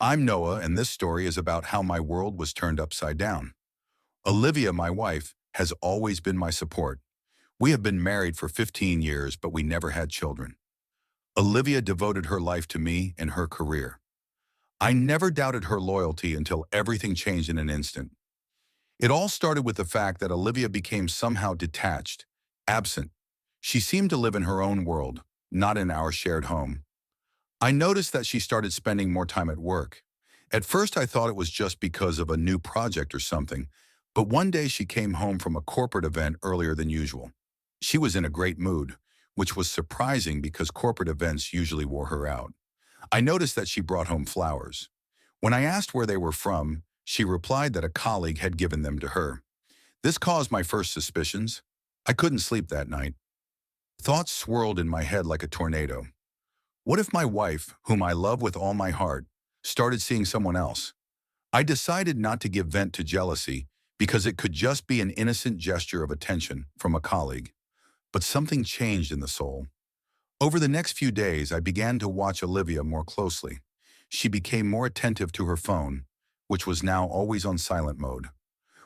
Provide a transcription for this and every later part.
I'm Noah, and this story is about how my world was turned upside down. Olivia, my wife, has always been my support. We have been married for 15 years, but we never had children. Olivia devoted her life to me and her career. I never doubted her loyalty until everything changed in an instant. It all started with the fact that Olivia became somehow detached, absent. She seemed to live in her own world, not in our shared home. I noticed that she started spending more time at work. At first, I thought it was just because of a new project or something, but one day she came home from a corporate event earlier than usual. She was in a great mood, which was surprising because corporate events usually wore her out. I noticed that she brought home flowers. When I asked where they were from, she replied that a colleague had given them to her. This caused my first suspicions. I couldn't sleep that night. Thoughts swirled in my head like a tornado. What if my wife, whom I love with all my heart, started seeing someone else? I decided not to give vent to jealousy because it could just be an innocent gesture of attention from a colleague. But something changed in the soul. Over the next few days, I began to watch Olivia more closely. She became more attentive to her phone, which was now always on silent mode.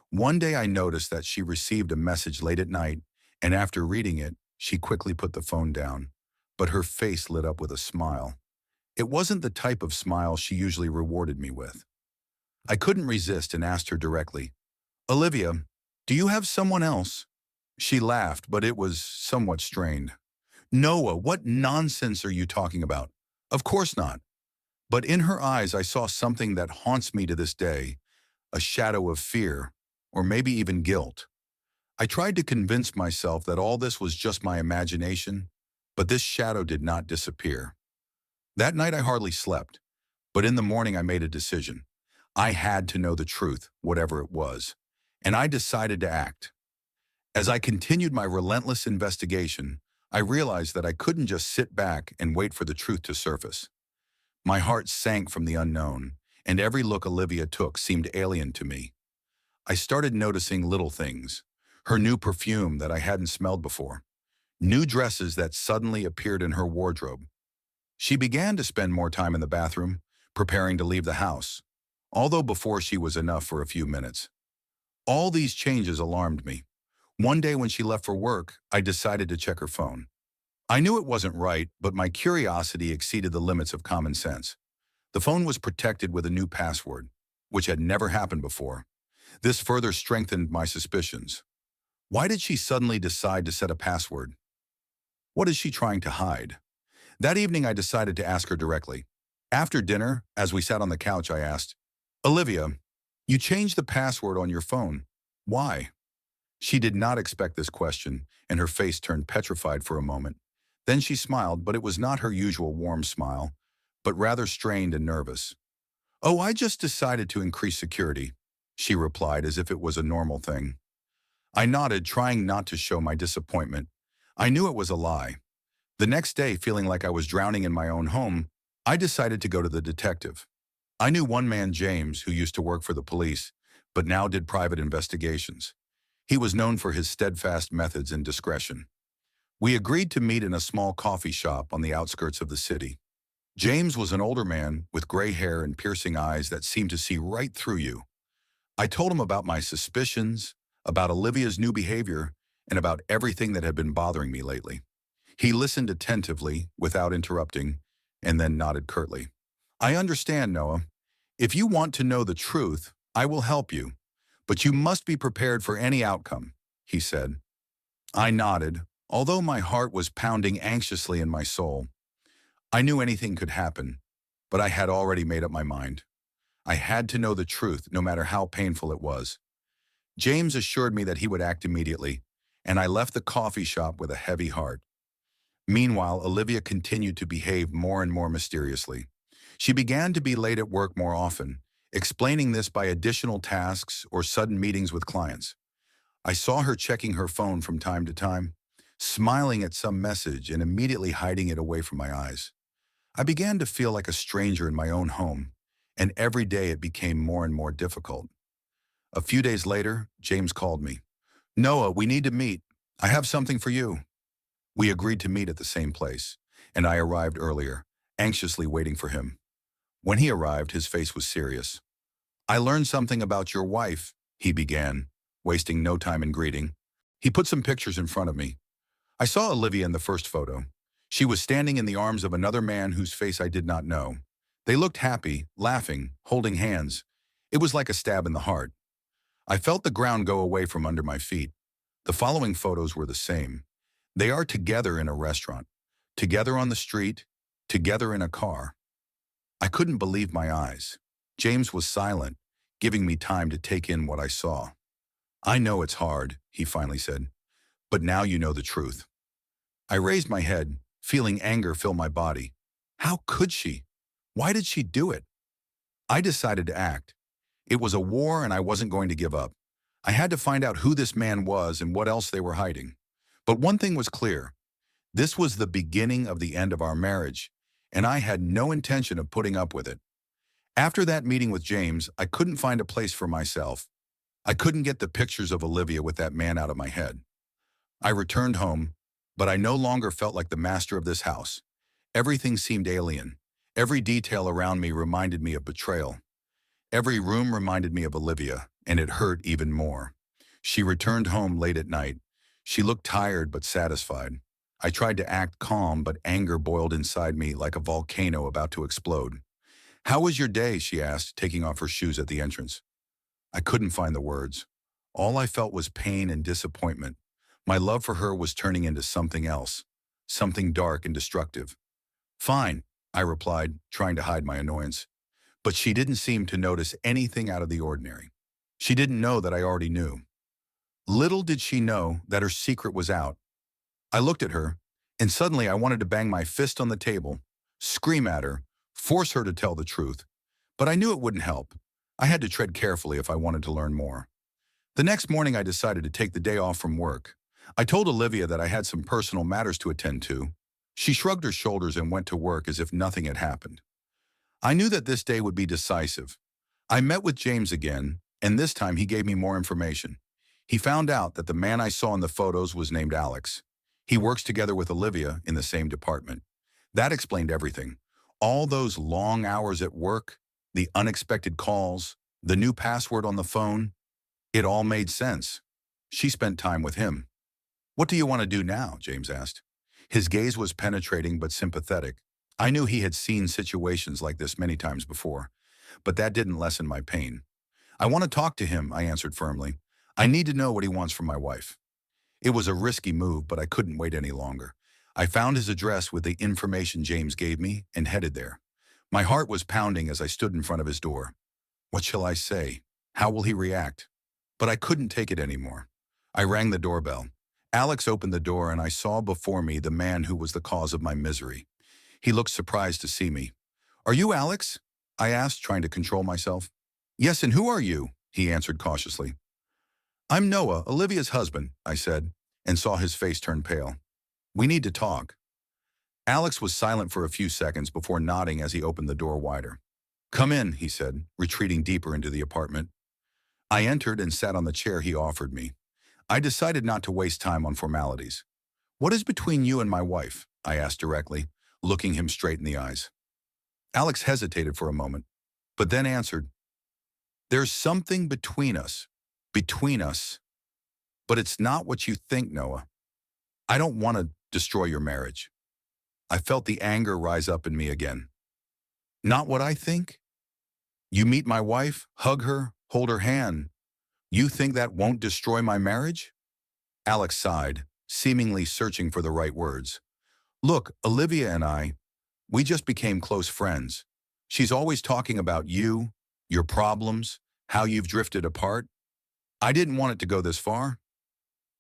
One day I noticed that she received a message late at night, and after reading it, she quickly put the phone down. But her face lit up with a smile. It wasn't the type of smile she usually rewarded me with. I couldn't resist and asked her directly, "Olivia, do you have someone else?" She laughed, but it was somewhat strained. "Noah, what nonsense are you talking about? Of course not." But in her eyes, I saw something that haunts me to this day, a shadow of fear, or maybe even guilt. I tried to convince myself that all this was just my imagination, but this shadow did not disappear. That night I hardly slept, but in the morning I made a decision. I had to know the truth, whatever it was, and I decided to act. As I continued my relentless investigation, I realized that I couldn't just sit back and wait for the truth to surface. My heart sank from the unknown, and every look Olivia took seemed alien to me. I started noticing little things. Her new perfume that I hadn't smelled before. New dresses that suddenly appeared in her wardrobe. She began to spend more time in the bathroom, preparing to leave the house, although before she was enough for a few minutes. All these changes alarmed me. One day when she left for work, I decided to check her phone. I knew it wasn't right, but my curiosity exceeded the limits of common sense. The phone was protected with a new password, which had never happened before. This further strengthened my suspicions. Why did she suddenly decide to set a password? What is she trying to hide? That evening, I decided to ask her directly. After dinner, as we sat on the couch, I asked, "Olivia, you changed the password on your phone. Why?" She did not expect this question, and her face turned petrified for a moment. Then she smiled, but it was not her usual warm smile, but rather strained and nervous. "Oh, I just decided to increase security," she replied as if it was a normal thing. I nodded, trying not to show my disappointment. I knew it was a lie. The next day, feeling like I was drowning in my own home, I decided to go to the detective. I knew one man, James, who used to work for the police, but now did private investigations. He was known for his steadfast methods and discretion. We agreed to meet in a small coffee shop on the outskirts of the city. James was an older man with gray hair and piercing eyes that seemed to see right through you. I told him about my suspicions, about Olivia's new behavior, and about everything that had been bothering me lately. He listened attentively, without interrupting, and then nodded curtly. "I understand, Noah. If you want to know the truth, I will help you, but you must be prepared for any outcome," he said. I nodded, although my heart was pounding anxiously in my soul. I knew anything could happen, but I had already made up my mind. I had to know the truth, no matter how painful it was. James assured me that he would act immediately, and I left the coffee shop with a heavy heart. Meanwhile, Olivia continued to behave more and more mysteriously. She began to be late at work more often, explaining this by additional tasks or sudden meetings with clients. I saw her checking her phone from time to time, smiling at some message and immediately hiding it away from my eyes. I began to feel like a stranger in my own home, and every day it became more and more difficult. A few days later, James called me. "Noah, we need to meet. I have something for you." We agreed to meet at the same place, and I arrived earlier, anxiously waiting for him. When he arrived, his face was serious. "I learned something about your wife," he began, wasting no time in greeting. He put some pictures in front of me. I saw Olivia in the first photo. She was standing in the arms of another man whose face I did not know. They looked happy, laughing, holding hands. It was like a stab in the heart. I felt the ground go away from under my feet. The following photos were the same. They are together in a restaurant, together on the street, together in a car. I couldn't believe my eyes. James was silent, giving me time to take in what I saw. "I know it's hard," he finally said, "but now you know the truth." I raised my head, feeling anger fill my body. How could she? Why did she do it? I decided to act. It was a war and I wasn't going to give up. I had to find out who this man was and what else they were hiding. But one thing was clear. This was the beginning of the end of our marriage, and I had no intention of putting up with it. After that meeting with James, I couldn't find a place for myself. I couldn't get the pictures of Olivia with that man out of my head. I returned home, but I no longer felt like the master of this house. Everything seemed alien. Every detail around me reminded me of betrayal. Every room reminded me of Olivia, and it hurt even more. She returned home late at night. She looked tired but satisfied. I tried to act calm, but anger boiled inside me like a volcano about to explode. "How was your day?" she asked, taking off her shoes at the entrance. I couldn't find the words. All I felt was pain and disappointment. My love for her was turning into something else, something dark and destructive. "Fine," I replied, trying to hide my annoyance. But she didn't seem to notice anything out of the ordinary. She didn't know that I already knew. Little did she know that her secret was out. I looked at her, and suddenly I wanted to bang my fist on the table, scream at her, force her to tell the truth. But I knew it wouldn't help. I had to tread carefully if I wanted to learn more. The next morning I decided to take the day off from work. I told Olivia that I had some personal matters to attend to. She shrugged her shoulders and went to work as if nothing had happened. I knew that this day would be decisive. I met with James again, and this time he gave me more information. He found out that the man I saw in the photos was named Alex. He works together with Olivia in the same department. That explained everything. All those long hours at work, the unexpected calls, the new password on the phone, it all made sense. She spent time with him. "What do you want to do now?" James asked. His gaze was penetrating but sympathetic. I knew he had seen situations like this many times before, but that didn't lessen my pain. "I want to talk to him," I answered firmly. "I need to know what he wants from my wife." It was a risky move, but I couldn't wait any longer. I found his address with the information James gave me and headed there. My heart was pounding as I stood in front of his door. What shall I say? How will he react? But I couldn't take it anymore. I rang the doorbell. Alex opened the door and I saw before me the man who was the cause of my misery. He looked surprised to see me. "Are you Alex?" I asked, trying to control myself. "Yes, and who are you?" he answered cautiously. "I'm Noah, Olivia's husband," I said, and saw his face turn pale. "We need to talk." Alex was silent for a few seconds before nodding as he opened the door wider. "Come in," he said, retreating deeper into the apartment. I entered and sat on the chair he offered me. I decided not to waste time on formalities. "What is between you and my wife?" I asked directly, looking him straight in the eyes. Alex hesitated for a moment, but then answered, "There's something between us, but it's not what you think, Noah. I don't want to destroy your marriage." I felt the anger rise up in me again. "Not what I think? You meet my wife, hug her, hold her hand. You think that won't destroy my marriage?" Alex sighed, seemingly searching for the right words. "Look, Olivia and we just became close friends. She's always talking about you, your problems, how you've drifted apart. I didn't want it to go this far."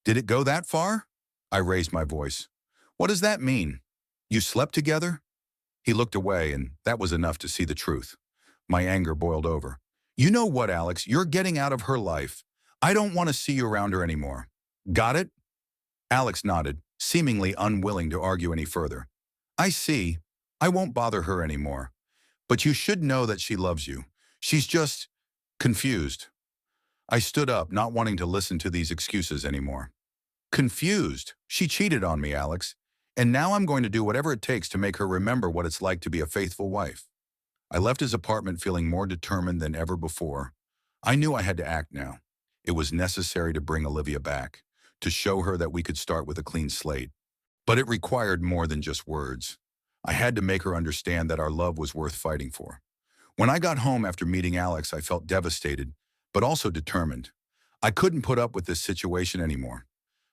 "Did it go that far?" I raised my voice. "What does that mean? You slept together?" He looked away, and that was enough to see the truth. My anger boiled over. "You know what, Alex? You're getting out of her life. I don't want to see you around her anymore. Got it?" Alex nodded, seemingly unwilling to argue any further. "I see. I won't bother her anymore. But you should know that she loves you. She's just confused." I stood up, not wanting to listen to these excuses anymore. "Confused? She cheated on me, Alex. And now I'm going to do whatever it takes to make her remember what it's like to be a faithful wife." I left his apartment feeling more determined than ever before. I knew I had to act now. It was necessary to bring Olivia back, to show her that we could start with a clean slate. But it required more than just words. I had to make her understand that our love was worth fighting for. When I got home after meeting Alex, I felt devastated, but also determined. I couldn't put up with this situation anymore.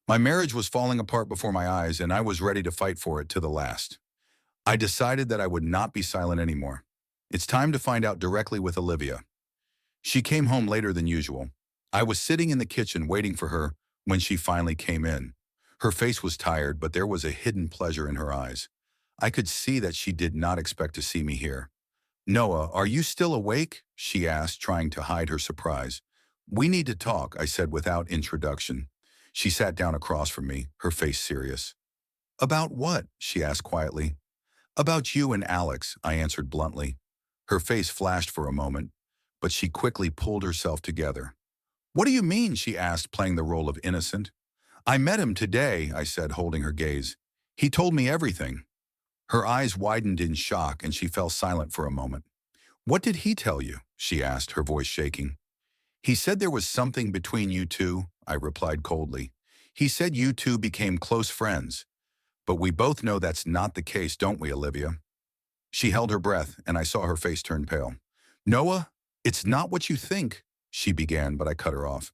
My marriage was falling apart before my eyes, and I was ready to fight for it to the last. I decided that I would not be silent anymore. It's time to find out directly with Olivia. She came home later than usual. I was sitting in the kitchen waiting for her when she finally came in. Her face was tired, but there was a hidden pleasure in her eyes. I could see that she did not expect to see me here. "Noah, are you still awake?" she asked, trying to hide her surprise. "We need to talk," I said without introduction. She sat down across from me, her face serious. "About what?" she asked quietly. "About you and Alex," I answered bluntly. Her face flashed for a moment, but she quickly pulled herself together. "What do you mean?" she asked, playing the role of innocent. "I met him today," I said, holding her gaze. "He told me everything." Her eyes widened in shock, and she fell silent for a moment. "What did he tell you?" she asked, her voice shaking. "He said there was something between you two," I replied coldly. "He said you two became close friends. But we both know that's not the case, don't we, Olivia?" She held her breath, and I saw her face turn pale. "Noah, it's not what you think," she began, but I cut her off.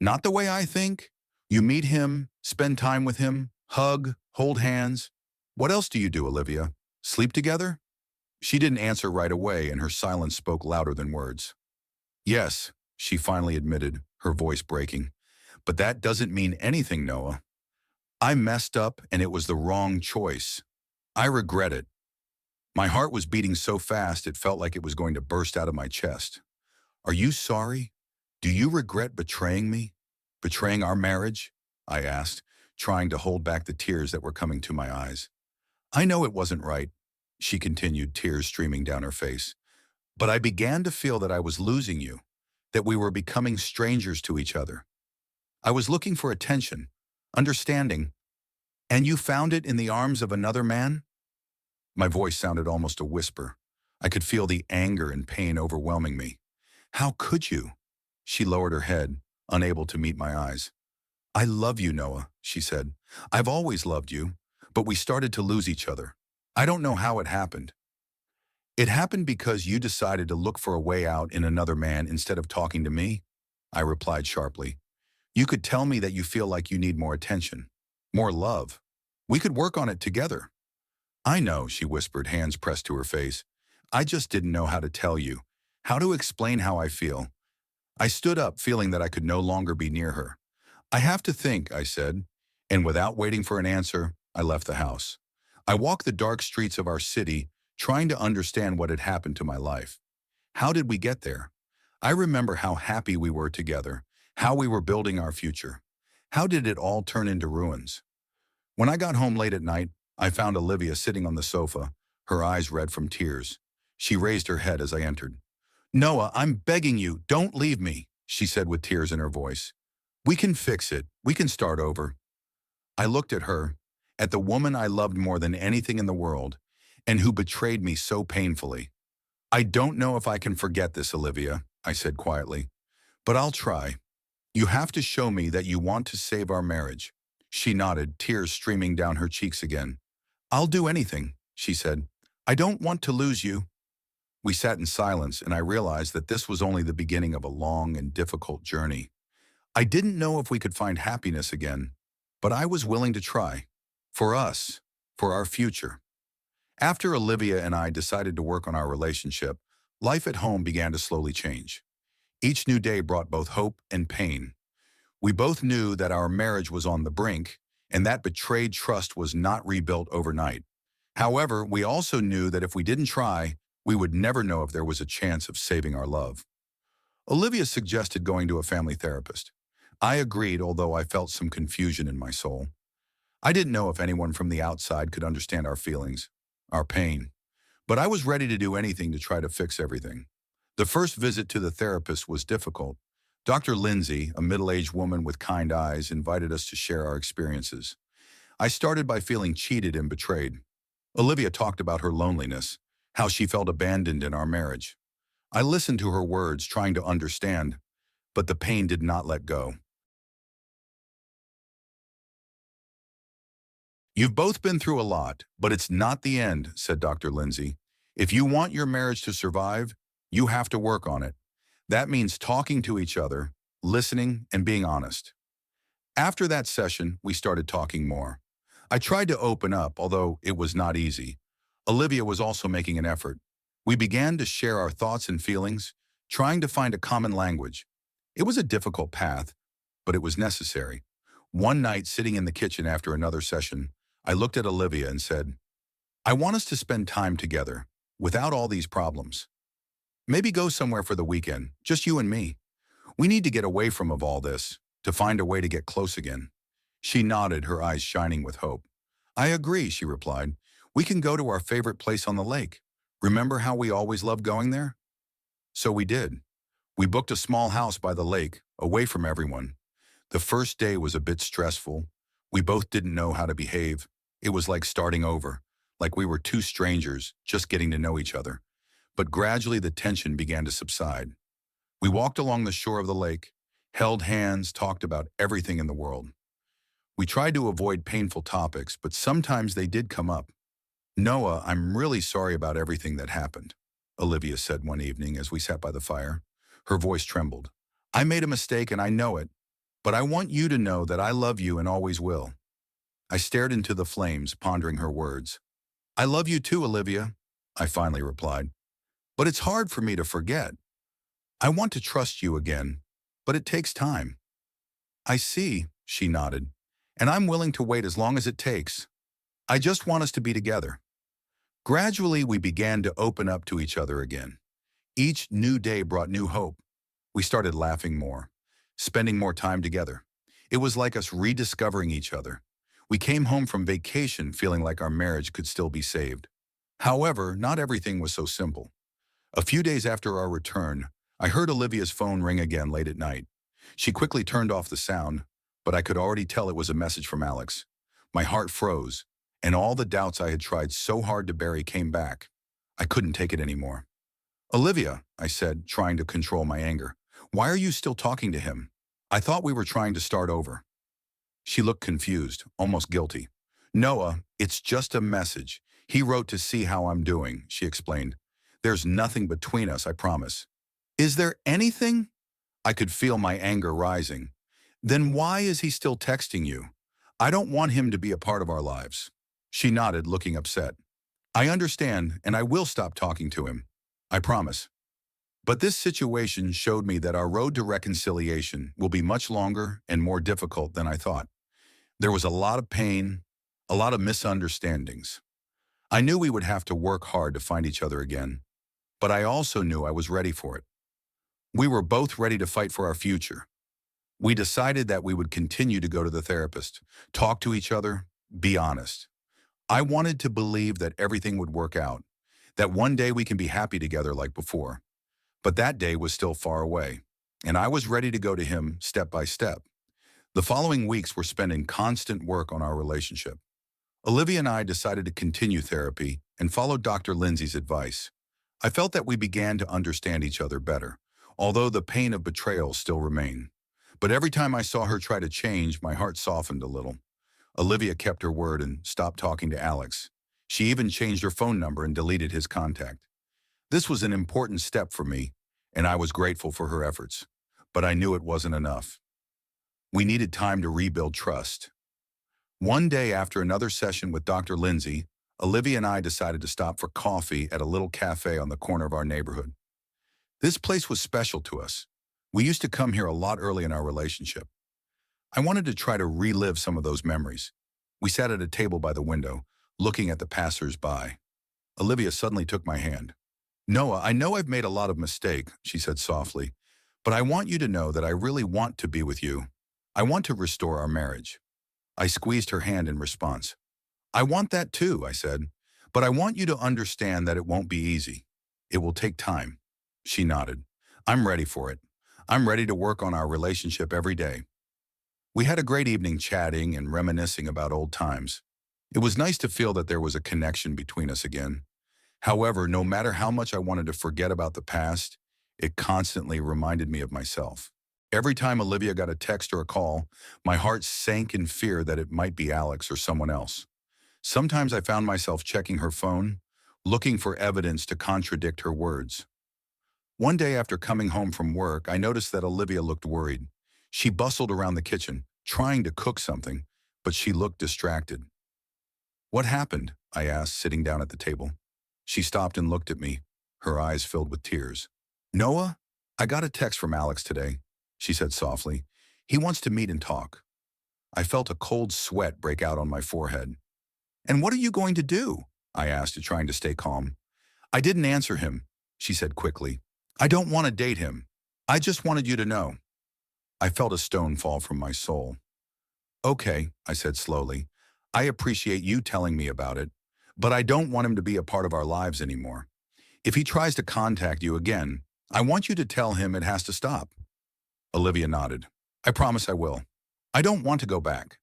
"Not the way I think. You meet him, spend time with him, hug, hold hands. What else do you do, Olivia? Sleep together?" She didn't answer right away, and her silence spoke louder than words. "Yes," she finally admitted, her voice breaking. "But that doesn't mean anything, Noah. I messed up, and it was the wrong choice. I regret it." My heart was beating so fast it felt like it was going to burst out of my chest. "Are you sorry? Do you regret betraying me? Betraying our marriage?" I asked, trying to hold back the tears that were coming to my eyes. "I know it wasn't right," she continued, tears streaming down her face. "But I began to feel that I was losing you, that we were becoming strangers to each other. I was looking for attention, understanding, and you found it in the arms of another man?" My voice sounded almost a whisper. I could feel the anger and pain overwhelming me. "How could you?" She lowered her head, unable to meet my eyes. "I love you, Noah," she said. "I've always loved you, but we started to lose each other. I don't know how it happened. It happened because you decided to look for a way out in another man instead of talking to me," I replied sharply. "You could tell me that you feel like you need more attention, more love. We could work on it together." "I know," she whispered, hands pressed to her face. "I just didn't know how to tell you, how to explain how I feel." I stood up, feeling that I could no longer be near her. "I have to think," I said, and without waiting for an answer, I left the house. I walked the dark streets of our city, trying to understand what had happened to my life. How did we get there? I remember how happy we were together, how we were building our future. How did it all turn into ruins? When I got home late at night, I found Olivia sitting on the sofa, her eyes red from tears. She raised her head as I entered. "Noah, I'm begging you, don't leave me," she said with tears in her voice. "We can fix it. We can start over." I looked at her, at the woman I loved more than anything in the world, and who betrayed me so painfully. "I don't know if I can forget this, Olivia," I said quietly, "but I'll try. You have to show me that you want to save our marriage." She nodded, tears streaming down her cheeks again. "I'll do anything," she said. "I don't want to lose you." We sat in silence, and I realized that this was only the beginning of a long and difficult journey. I didn't know if we could find happiness again, but I was willing to try. For us, for our future. After Olivia and I decided to work on our relationship, life at home began to slowly change. Each new day brought both hope and pain. We both knew that our marriage was on the brink, and that betrayed trust was not rebuilt overnight. However, we also knew that if we didn't try, we would never know if there was a chance of saving our love. Olivia suggested going to a family therapist. I agreed, although I felt some confusion in my soul. I didn't know if anyone from the outside could understand our feelings, our pain, but I was ready to do anything to try to fix everything. The first visit to the therapist was difficult. Dr. Lindsay, a middle-aged woman with kind eyes, invited us to share our experiences. I started by feeling cheated and betrayed. Olivia talked about her loneliness, how she felt abandoned in our marriage. I listened to her words, trying to understand, but the pain did not let go. You've both been through a lot, but it's not the end, said Dr. Lindsay. If you want your marriage to survive, you have to work on it. That means talking to each other, listening, and being honest. After that session, we started talking more. I tried to open up, although it was not easy. Olivia was also making an effort. We began to share our thoughts and feelings, trying to find a common language. It was a difficult path, but it was necessary. One night, sitting in the kitchen after another session, I looked at Olivia and said, I want us to spend time together, without all these problems. Maybe go somewhere for the weekend, just you and me. We need to get away from all this, to find a way to get close again. She nodded, her eyes shining with hope. I agree, she replied. We can go to our favorite place on the lake. Remember how we always loved going there? So we did. We booked a small house by the lake, away from everyone. The first day was a bit stressful. We both didn't know how to behave. It was like starting over, like we were two strangers, just getting to know each other. But gradually the tension began to subside. We walked along the shore of the lake, held hands, talked about everything in the world. We tried to avoid painful topics, but sometimes they did come up. Noah, I'm really sorry about everything that happened, Olivia said one evening as we sat by the fire. Her voice trembled. I made a mistake and I know it, but I want you to know that I love you and always will. I stared into the flames, pondering her words. I love you too, Olivia, I finally replied. But it's hard for me to forget. I want to trust you again, but it takes time. I see, she nodded, and I'm willing to wait as long as it takes. I just want us to be together. Gradually, we began to open up to each other again. Each new day brought new hope. We started laughing more, spending more time together. It was like us rediscovering each other. We came home from vacation feeling like our marriage could still be saved. However, not everything was so simple. A few days after our return, I heard Olivia's phone ring again late at night. She quickly turned off the sound, but I could already tell it was a message from Alex. My heart froze, and all the doubts I had tried so hard to bury came back. I couldn't take it anymore. Olivia, I said, trying to control my anger, why are you still talking to him? I thought we were trying to start over. She looked confused, almost guilty. Noah, it's just a message. He wrote to see how I'm doing, she explained. There's nothing between us, I promise. Is there anything? I could feel my anger rising. Then why is he still texting you? I don't want him to be a part of our lives. She nodded, looking upset. I understand, and I will stop talking to him. I promise. But this situation showed me that our road to reconciliation will be much longer and more difficult than I thought. There was a lot of pain, a lot of misunderstandings. I knew we would have to work hard to find each other again, but I also knew I was ready for it. We were both ready to fight for our future. We decided that we would continue to go to the therapist, talk to each other, be honest. I wanted to believe that everything would work out, that one day we can be happy together like before. But that day was still far away, and I was ready to go to him step by step. The following weeks were spent in constant work on our relationship. Olivia and I decided to continue therapy and follow Dr. Lindsay's advice. I felt that we began to understand each other better, although the pain of betrayal still remained. But every time I saw her try to change, my heart softened a little. Olivia kept her word and stopped talking to Alex. She even changed her phone number and deleted his contact. This was an important step for me, and I was grateful for her efforts. But I knew it wasn't enough. We needed time to rebuild trust. One day after another session with Dr. Lindsay, Olivia and I decided to stop for coffee at a little cafe on the corner of our neighborhood. This place was special to us. We used to come here a lot early in our relationship. I wanted to try to relive some of those memories. We sat at a table by the window, looking at the passers-by. Olivia suddenly took my hand. Noah, I know I've made a lot of mistakes, she said softly, but I want you to know that I really want to be with you. I want to restore our marriage. I squeezed her hand in response. I want that too, I said, but I want you to understand that it won't be easy. It will take time. She nodded. I'm ready for it. I'm ready to work on our relationship every day. We had a great evening chatting and reminiscing about old times. It was nice to feel that there was a connection between us again. However, no matter how much I wanted to forget about the past, it constantly reminded me of myself. Every time Olivia got a text or a call, my heart sank in fear that it might be Alex or someone else. Sometimes I found myself checking her phone, looking for evidence to contradict her words. One day after coming home from work, I noticed that Olivia looked worried. She bustled around the kitchen, trying to cook something, but she looked distracted. "What happened?" I asked, sitting down at the table. She stopped and looked at me, her eyes filled with tears. "Noah, I got a text from Alex today," she said softly. "He wants to meet and talk." I felt a cold sweat break out on my forehead. "And what are you going to do?" I asked, trying to stay calm. "I didn't answer him," she said quickly. "I don't want to date him. I just wanted you to know." I felt a stone fall from my soul. "Okay," I said slowly. "I appreciate you telling me about it, but I don't want him to be a part of our lives anymore. If he tries to contact you again, I want you to tell him it has to stop." Olivia nodded. "I promise I will. I don't want to go back."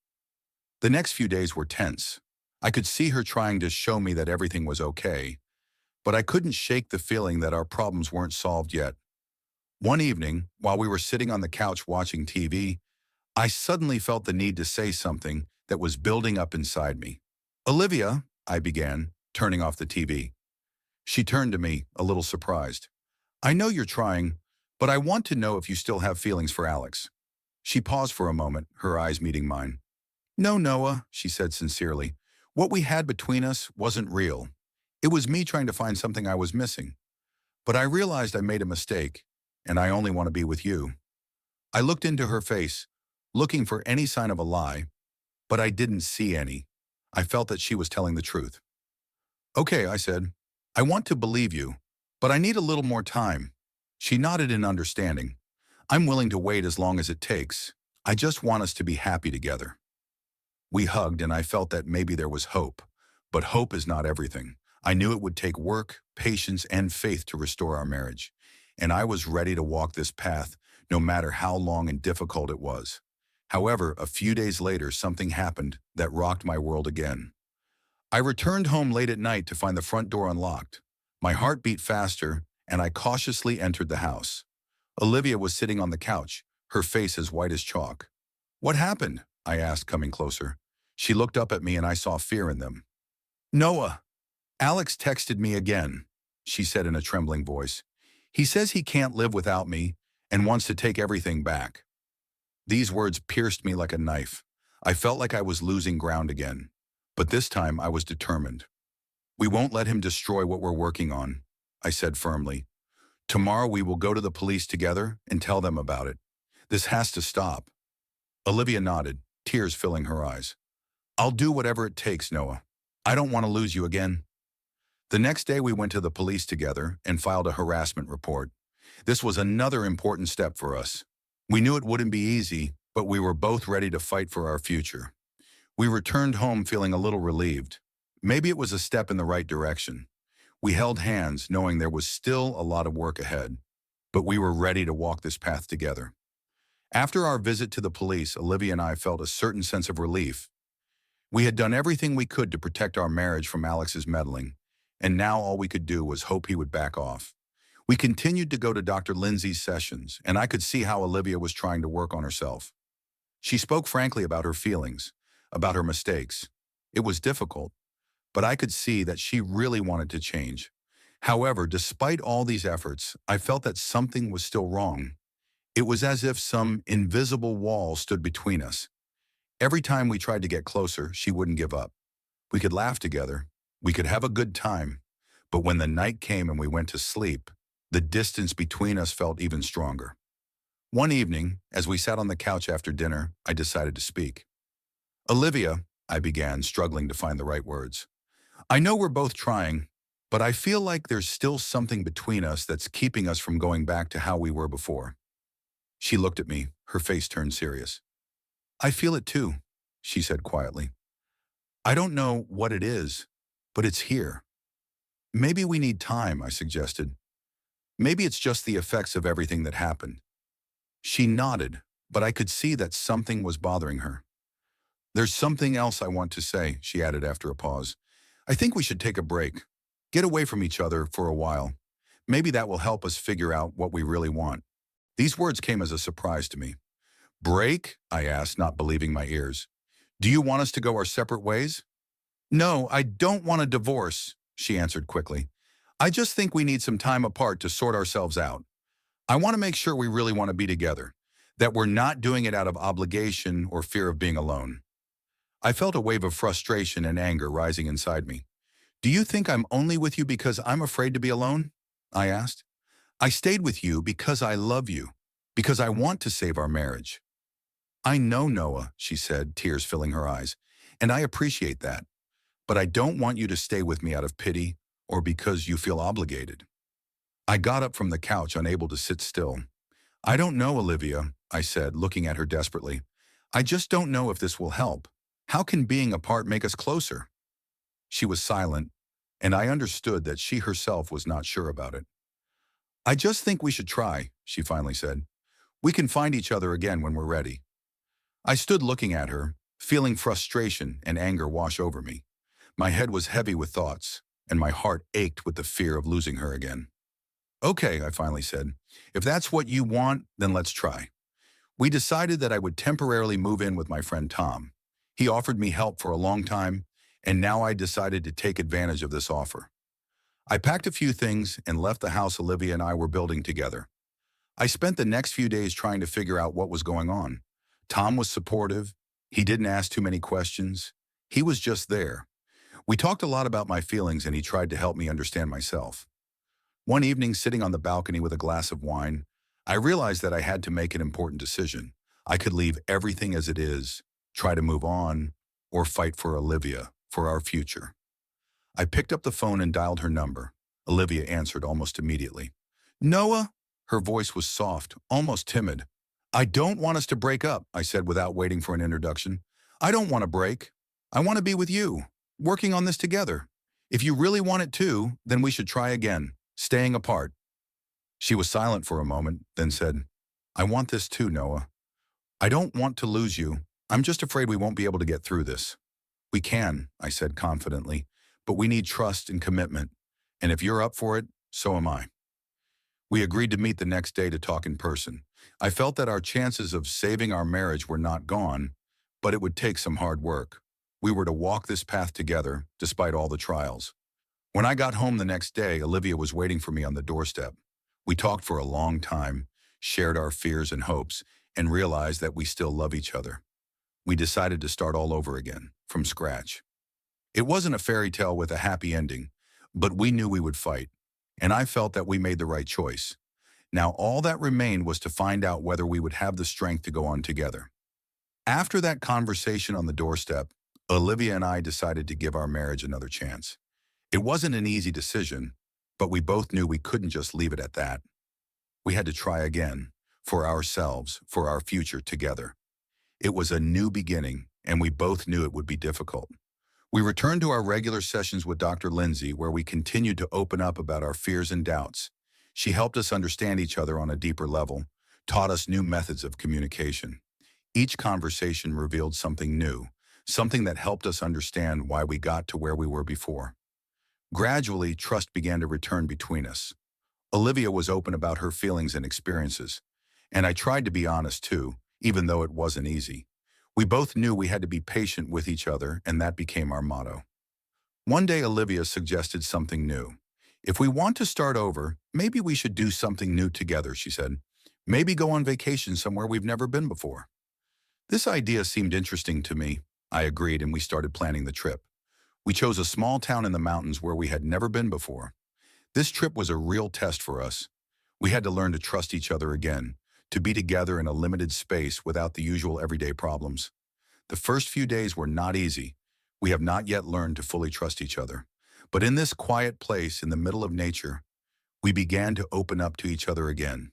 The next few days were tense. I could see her trying to show me that everything was okay, but I couldn't shake the feeling that our problems weren't solved yet. One evening, while we were sitting on the couch watching TV, I suddenly felt the need to say something that was building up inside me. "Olivia," I began, turning off the TV. She turned to me, a little surprised. "I know you're trying, but I want to know if you still have feelings for Alex." She paused for a moment, her eyes meeting mine. "No, Noah," she said sincerely. "What we had between us wasn't real. It was me trying to find something I was missing. But I realized I made a mistake, and I only want to be with you." I looked into her face, looking for any sign of a lie, but I didn't see any. I felt that she was telling the truth. "Okay," I said. "I want to believe you, but I need a little more time." She nodded in understanding. "I'm willing to wait as long as it takes. I just want us to be happy together." We hugged, and I felt that maybe there was hope. But hope is not everything. I knew it would take work, patience, and faith to restore our marriage. And I was ready to walk this path, no matter how long and difficult it was. However, a few days later, something happened that rocked my world again. I returned home late at night to find the front door unlocked. My heart beat faster, and I cautiously entered the house. Olivia was sitting on the couch, her face as white as chalk. "What happened?" I asked, coming closer. She looked up at me, and I saw fear in them. "Noah, Alex texted me again," she said in a trembling voice. "He says he can't live without me and wants to take everything back." These words pierced me like a knife. I felt like I was losing ground again. But this time I was determined. "We won't let him destroy what we're working on," I said firmly. "Tomorrow we will go to the police together and tell them about it. This has to stop." Olivia nodded, tears filling her eyes. "I'll do whatever it takes, Noah. I don't want to lose you again." The next day we went to the police together and filed a harassment report. This was another important step for us. We knew it wouldn't be easy, but we were both ready to fight for our future. We returned home feeling a little relieved. Maybe it was a step in the right direction. We held hands, knowing there was still a lot of work ahead, but we were ready to walk this path together. After our visit to the police, Olivia and I felt a certain sense of relief. We had done everything we could to protect our marriage from Alex's meddling, and now all we could do was hope he would back off. We continued to go to Dr. Lindsay's sessions, and I could see how Olivia was trying to work on herself. She spoke frankly about her feelings, about her mistakes. It was difficult, but I could see that she really wanted to change. However, despite all these efforts, I felt that something was still wrong. It was as if some invisible wall stood between us. Every time we tried to get closer, she wouldn't give up. We could laugh together. We could have a good time. But when the night came and we went to sleep, the distance between us felt even stronger. One evening, as we sat on the couch after dinner, I decided to speak. "Olivia," I began, struggling to find the right words. "I know we're both trying, but I feel like there's still something between us that's keeping us from going back to how we were before." She looked at me, her face turned serious. "I feel it too," she said quietly. "I don't know what it is, but it's here." "Maybe we need time," I suggested. "Maybe it's just the effects of everything that happened." She nodded, but I could see that something was bothering her. "There's something else I want to say," she added after a pause. "I think we should take a break. Get away from each other for a while. Maybe that will help us figure out what we really want. These words came as a surprise to me. Break? I asked, not believing my ears. Do you want us to go our separate ways? No, I don't want a divorce, she answered quickly. I just think we need some time apart to sort ourselves out. I want to make sure we really want to be together, that we're not doing it out of obligation or fear of being alone. I felt a wave of frustration and anger rising inside me. Do you think I'm only with you because I'm afraid to be alone? I asked. I stayed with you because I love you, because I want to save our marriage. I know, Noah, she said, tears filling her eyes, and I appreciate that. But I don't want you to stay with me out of pity or because you feel obligated. I got up from the couch, unable to sit still. I don't know, Olivia, I said, looking at her desperately. I just don't know if this will help. How can being apart make us closer? She was silent, and I understood that she herself was not sure about it. I just think we should try, she finally said. We can find each other again when we're ready. I stood looking at her, feeling frustration and anger wash over me. My head was heavy with thoughts, and my heart ached with the fear of losing her again. Okay, I finally said. If that's what you want, then let's try. We decided that I would temporarily move in with my friend Tom. He offered me help for a long time, and now I decided to take advantage of this offer. I packed a few things and left the house Olivia and I were building together. I spent the next few days trying to figure out what was going on. Tom was supportive. He didn't ask too many questions. He was just there. We talked a lot about my feelings, and he tried to help me understand myself. One evening, sitting on the balcony with a glass of wine, I realized that I had to make an important decision. I could leave everything as it is, try to move on, or fight for Olivia, for our future. I picked up the phone and dialed her number. Olivia answered almost immediately. Noah? Her voice was soft, almost timid. I don't want us to break up, I said without waiting for an introduction. I don't want to break. I want to be with you, working on this together. If you really want it too, then we should try again, staying apart. She was silent for a moment, then said, I want this too, Noah. I don't want to lose you. I'm just afraid we won't be able to get through this. We can, I said confidently, but we need trust and commitment. And if you're up for it, so am I. We agreed to meet the next day to talk in person. I felt that our chances of saving our marriage were not gone, but it would take some hard work. We were to walk this path together, despite all the trials. When I got home the next day, Olivia was waiting for me on the doorstep. We talked for a long time, shared our fears and hopes, and realized that we still love each other. We decided to start all over again, from scratch. It wasn't a fairy tale with a happy ending, but we knew we would fight, and I felt that we made the right choice. Now all that remained was to find out whether we would have the strength to go on together. After that conversation on the doorstep, Olivia and I decided to give our marriage another chance. It wasn't an easy decision, but we both knew we couldn't just leave it at that. We had to try again, for ourselves, for our future together. It was a new beginning, and we both knew it would be difficult. We returned to our regular sessions with Dr. Lindsay, where we continued to open up about our fears and doubts. She helped us understand each other on a deeper level, taught us new methods of communication. Each conversation revealed something new, something that helped us understand why we got to where we were before. Gradually, trust began to return between us. Olivia was open about her feelings and experiences, and I tried to be honest too, even though it wasn't easy. We both knew we had to be patient with each other, and that became our motto. One day, Olivia suggested something new. If we want to start over, maybe we should do something new together, she said. Maybe go on vacation somewhere we've never been before. This idea seemed interesting to me. I agreed, and we started planning the trip. We chose a small town in the mountains where we had never been before. This trip was a real test for us. We had to learn to trust each other again, to be together in a limited space without the usual everyday problems. The first few days were not easy. We have not yet learned to fully trust each other. But in this quiet place in the middle of nature, we began to open up to each other again.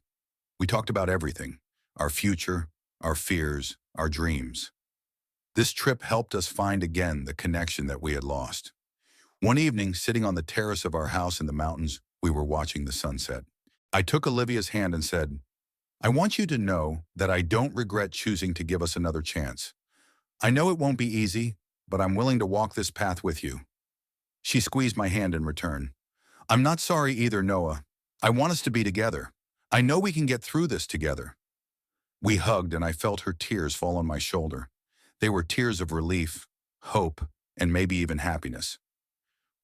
We talked about everything, our future, our fears, our dreams. This trip helped us find again the connection that we had lost. One evening, sitting on the terrace of our house in the mountains, we were watching the sunset. I took Olivia's hand and said, I want you to know that I don't regret choosing to give us another chance. I know it won't be easy, but I'm willing to walk this path with you. She squeezed my hand in return. I'm not sorry either, Noah. I want us to be together. I know we can get through this together. We hugged and I felt her tears fall on my shoulder. They were tears of relief, hope, and maybe even happiness.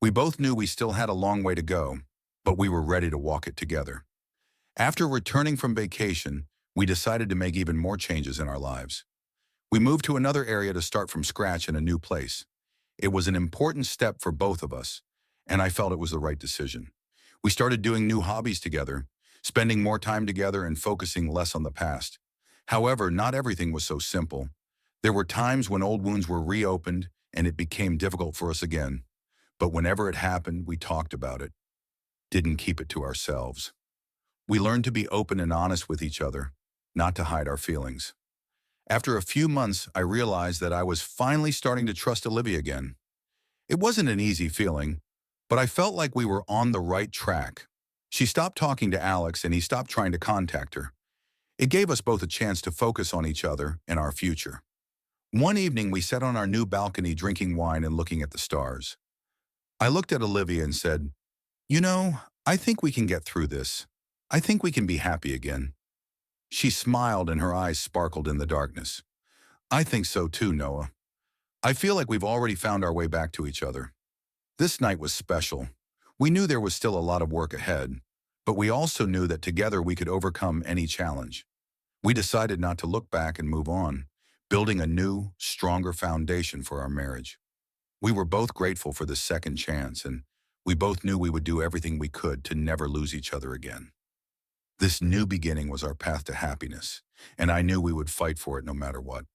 We both knew we still had a long way to go, but we were ready to walk it together. After returning from vacation, we decided to make even more changes in our lives. We moved to another area to start from scratch in a new place. It was an important step for both of us, and I felt it was the right decision. We started doing new hobbies together, spending more time together and focusing less on the past. However, not everything was so simple. There were times when old wounds were reopened and it became difficult for us again. But whenever it happened, we talked about it, didn't keep it to ourselves. We learned to be open and honest with each other, not to hide our feelings. After a few months, I realized that I was finally starting to trust Olivia again. It wasn't an easy feeling, but I felt like we were on the right track. She stopped talking to Alex and he stopped trying to contact her. It gave us both a chance to focus on each other and our future. One evening, we sat on our new balcony drinking wine and looking at the stars. I looked at Olivia and said, "You know, I think we can get through this. I think we can be happy again." She smiled and her eyes sparkled in the darkness. "I think so too, Noah. I feel like we've already found our way back to each other." This night was special. We knew there was still a lot of work ahead, but we also knew that together we could overcome any challenge. We decided not to look back and move on, building a new, stronger foundation for our marriage. We were both grateful for this second chance, and we both knew we would do everything we could to never lose each other again. This new beginning was our path to happiness, and I knew we would fight for it no matter what.